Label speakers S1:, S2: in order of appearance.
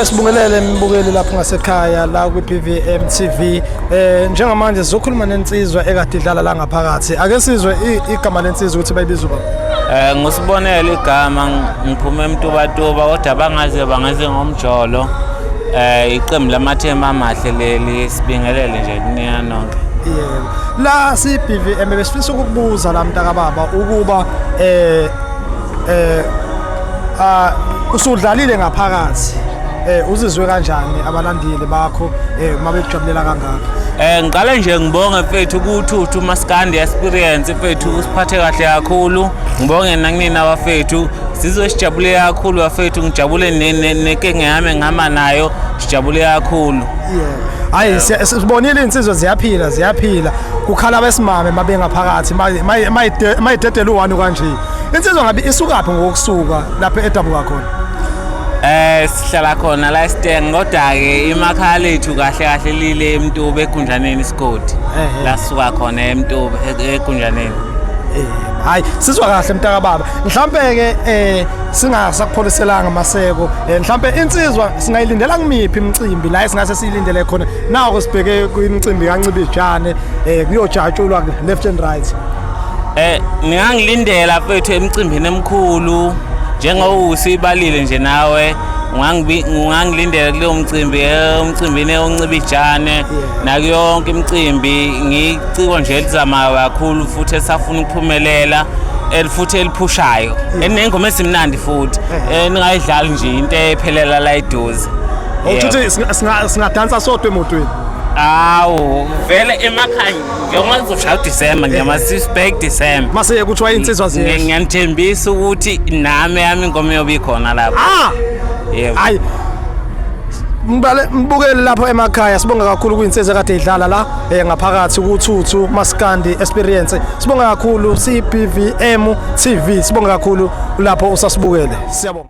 S1: Sibongelele imbukeli lapho ngasekhaya la ku-PVM TV. Njengamanje sizokhuluma nensizwa ekade idlala la ngaphakathi. Ake sizwe igama lensizwa ukuthi bayibiza ubani.
S2: Ngusibonele igama ngiphume eMtubatuba kodwa bangaze ngomjolo. Iqembu lamathemba amahle leli sibingelele nje kunika nonke.
S1: Yebo. La si-PVM besifisa ukukubuza la mntaka baba ukuba usudlalile ngaphakathi. Uzizwe kanjani abalandeli bakho mabekujabulela kangaka?
S2: Ngiqala nje ngibonge mfethu ukuthuthu Maskandi experience mfethu usiphathe kahle kakhulu. Ngibonge nakunina bafethu sizwe sijabule kakhulu bafethu ngijabule nenkinga yami ngihamba nayo sijabule kakhulu.
S1: Hayi sibonile insizwe ziyaphila kukhala besimame mabengaphakathi mayidedela u1 kanje. Insizwe ngabe isukaphi ngokusuka lapha edabuka khona?
S2: Sihlala khona la Steng kodwa ke imakhaya lethu kahle lile eMtube eGunjaneni isigodi la suka khona eMtube eGunjaneni.
S1: Hayi sizwa kahle mntaka baba mhlambe ke singasakupholisela ngamaseko mhlambe insizwa singayilindela kumiphi imicimbi la singase siyilindele khona nawo sibheke kwimicimbi kaNcibijane kuyojatshulwa left and right.
S2: Ngiyangilindela mfethu emicimbini emkhulu njengoba usibalile nje nawe ungangilindela kuleyo umcimbini oNcibijane nayo yonke imicimbi ngiciko nje elizama kakhulu futhi esafuna ukuphumelela elifuthi eliphushayo enengoma esimnandi futhi ningayidlali nje into ephelela la eduze.
S1: Ukuthi singadansa sodwa emotweni.
S2: Awu vele emakhaya njengoba kuzoshaya uDisemba ngiyama-suspect December
S1: mase kuthiwa insizwa ziye
S2: ngiyanithembisa ukuthi nami yami ingoma yoba ikhona lapho. Yebo.
S1: Hayi mbukeli lapho emakhaya sibonga kakhulu kuyinsizwa kade idlala la ngaphakathi kuthuthu Maskandi experience sibonga kakhulu CPVM TV sibonga kakhulu lapho usasibukele siyabonga.